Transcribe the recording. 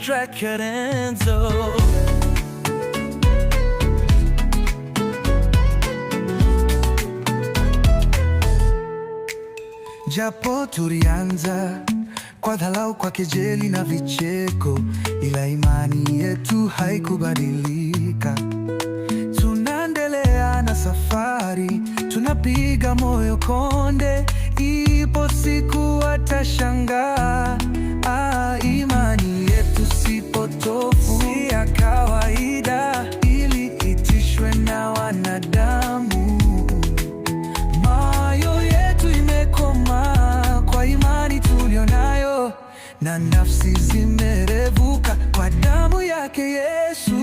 Shadrach and Enzo. Japo tulianza kwa dharau, kwa kejeli na vicheko, ila imani yetu haikubadilika. Tunaendelea na safari, tunapiga moyo konde, ipo siku watashangaa. Imani yetu si potofu, si ya kawaida, ili itishwe na wanadamu. Moyo yetu imekoma kwa imani tulionayo, na nafsi zimerevuka kwa damu yake Yesu.